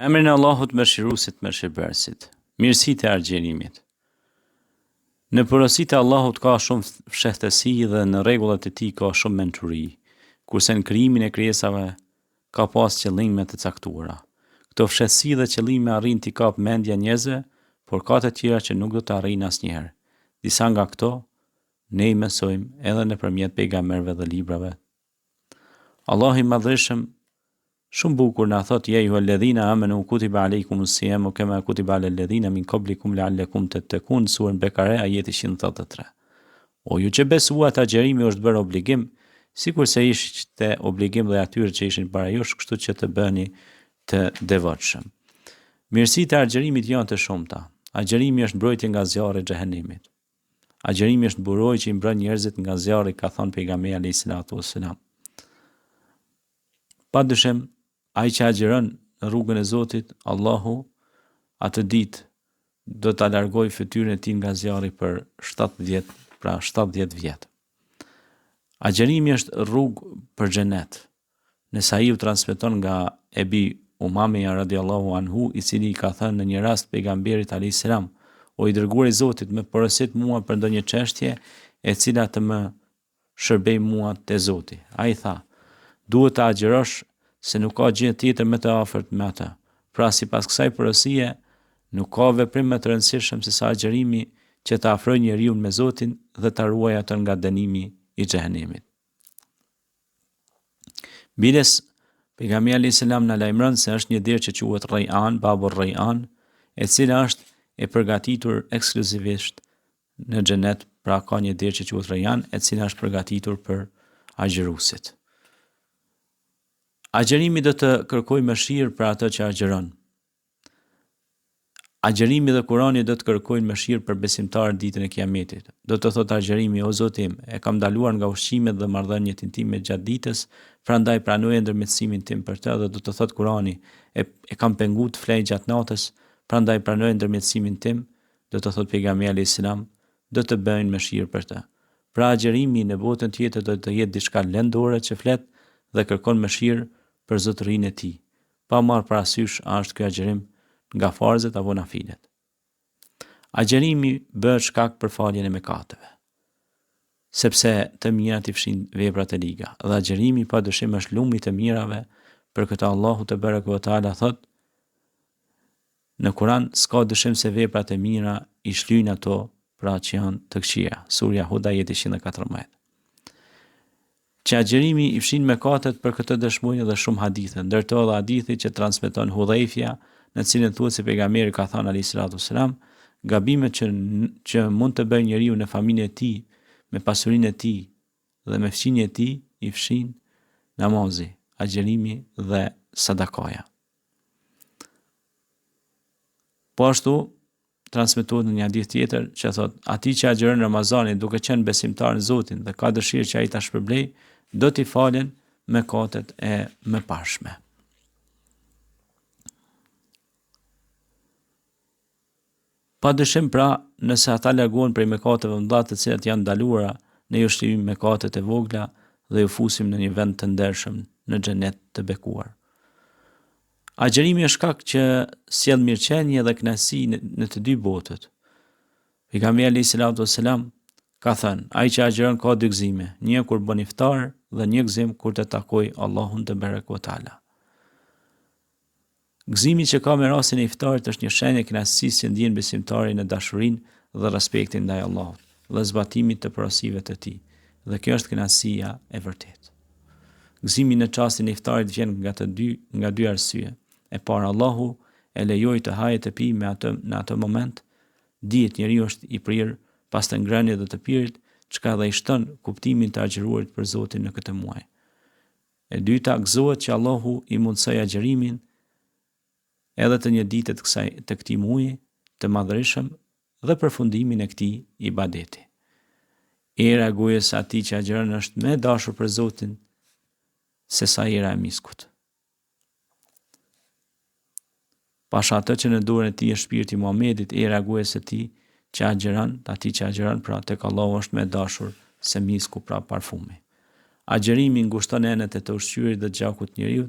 Emrin e Allahut mëshiruesit mëshirbërësit. Mirësitë e argjerimit. Në porositë e Allahut ka shumë fshehtësi dhe në rregullat e tij ka shumë mençuri, kurse në krijimin e krijesave ka pas qëllime të caktuara. Këto fshehtësi dhe qëllime arrin t'i kap mendja njerëzve, por ka të tjera që nuk do të arrijnë asnjëherë. Disa nga këto ne i mësojmë edhe nëpërmjet pejgamberëve dhe librave. Allahu i Madhërisëm shumë bukur na thot ja ju alladhina amanu kutiba alaykumus siyamu kama kutiba alal ladhina min qablikum la'allakum tattaqun surën Bekare ajeti 183. O ju që besuat, agjerimi është bërë obligim, sikur se ishte obligim dhe atyre që ishin para jush, kështu që të bëni të devotshëm. Mirësitë e agjerimit janë të shumta. Agjerimi është mbrojtje nga zjarri i xhehenemit. Agjerimi është buroj që i mbron njerëzit nga zjarri, ka thënë pejgamberi alayhis salatu wassalam. Padyshim, ai që agjeron në rrugën e Zotit, Allahu atë ditë do ta largojë fytyrën e tij nga zjarri për 70 vjet. Agjerimi është rrugë për xhenet. Nëse ai u transmeton nga Ebi Umame radiallahu anhu, i cili ka thënë në një rast pejgamberit alayhis salam: O i dërguari i Zotit, më porosit mua për ndonjë çështje e cila të më shërbej mua te Zoti. Ai tha: duhet të agjerosh, se nuk ka gjë tjetër më të afërt me atë. Pra sipas kësaj porosie, nuk ka veprim më të rëndësishëm se sa agjerimi që të afrojë njeriu me Zotin dhe ta ruajë atë nga dënimi i xhehenemit. Biles, pejgamberi alayhis salam na lajmëron se është një derë që quhet Rayyan, Babur Rayyan, e cila është e përgatitur ekskluzivisht në xhenet. Pra ka një derë që quhet Rayyan, e cila është përgatitur për agjeruesit. Agjerimi do të kërkojë mëshirë për atë që agjeron. Agjerimi dhe Kurani do të kërkojnë mëshirë për besimtarët ditën e Kiametit. Do të thotë agjerimi: o Zoti im, e kam ndaluar nga ushqimet dhe marrëdhëniet intime gjatë ditës, prandaj pranoje ndërmjetësimin tim për të. Dhe do të thotë Kurani: e kam penguar të flej gjatë natës, prandaj pranoje ndërmjetësimin tim. Do të thotë pejgamberi alayhis salam: do të bëjnë mëshirë për të. Pra agjerimi në botën tjetër do të jetë diçka lëndore që flet dhe kërkon mëshirë për zotërinë e tij, pa marrë parasysh a është ky agjerim nga farzet apo nafilet. Agjerimi bëhet shkak për faljen e mëkateve, sepse të mirat i fshin veprat e liga, dhe agjerimi padyshim është lumi i të mirave. Për këtë Allahu te barekuhu teala thot në Kur'an: s'ka dyshim se veprat e mira i shlyjnë ato pra që janë të këqija. Surja Hud ajeti 114. Që agjerimi i fshin mëkatet, për këtë dëshmojnë edhe shumë hadithe, ndërto edhe hadithi që transmeton Hudhaifja, në cilin thuhet se pejgamberi ka thënë alayhis salatu wassalam: gabimet që mund të bëjë njeriu në familjen e tij, me pasurinë e tij dhe me fqinjen e tij, i fshin namazi, agjerimi dhe sadakaja. Po ashtu transmetohet në një hadith tjetër që thot: ati që agjeron Ramazanin duke qenë besimtar në Zotin dhe ka dëshirë që ai ta shpërblej, do t'i falen mëkatet e mëparshme. Padyshim pra, nëse ata largohen prej mëkateve të mëdha të cilat janë ndaluara, ne ju shtrijmë mëkatet e vogla dhe ju fusim në një vend të ndershëm në xhenet të bekuar. Agjerimi është shkak që sjell mirëqenie dhe kënaqësi në të dy botët. Pejgamberi alayhis salatu wassalam ka thënë: ai që agjeron ka dy gëzime, një kur bën iftar dhe një gëzim kur të takojë Allahun te barekuhu teala. Gëzimi që ka me rastin e iftarit është një shenjë e kënaqësisë që ndjen besimtari në dashurinë dhe respektin ndaj Allahut dhe zbatimit të porosive të tij. Dhe kjo është kënaqësia e vërtetë. Gëzimi në çastin e iftarit vjen nga dy arsye. E para, Allahu e lejoi të hajë të pijë në atë moment, dihet njeriu është i prirë pas të ngrënies dhe të pirit, çka dhe i shton kuptimin të agjëruarit për Zotin në këtë muaj. E dyta, gëzohet që Allahu i mundsoi agjërimin edhe të një dite të këtij muaji të madhërisëm dhe përfundimin e këtij ibadeti. Era e gojës së atij që agjeron është më e dashur për Zotin se sa era e miskut. Pasha atë që në dorën e tij është shpirti i Muhamedit, era e gojës së tij që agjeron, atij që agjeron pra tek Allahu është më e dashur se misku, pra parfumi. Agjerimi ngushton enet e të ushqyerit dhe gjakut njeriu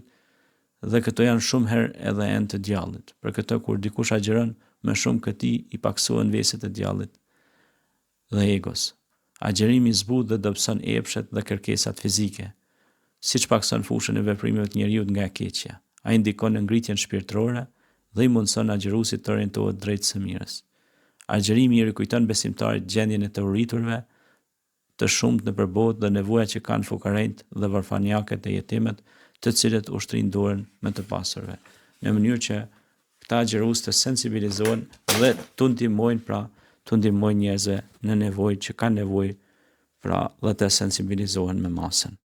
dhe këto janë shumë herë edhe enë të djallit. Për këtë kur dikush agjeron më shumë këtij i paksohen veset e djallit dhe egos. Agjerimi zbut dhe dobëson epshet dhe kërkesat fizike, siç pakson fushën e veprimeve të njeriut nga e keqja. Ai ndikon në ngritjen shpirtërore dhe i mundson agjeruesit të orientohet drejt së mirës. Agjerimi i rikujton besimtarit gjendjen e të uriturve, të shumt në përbot dhe nevojat që kanë fukarejt dhe varfanjakët e jetimet, të cilët ushtrin dorën me të pasurve, në mënyrë që këta agjerues të sensibilizohen dhe të ndihmojnë njerëzve në nevojë që kanë nevojë, pra dhe të sensibilizohen me masën.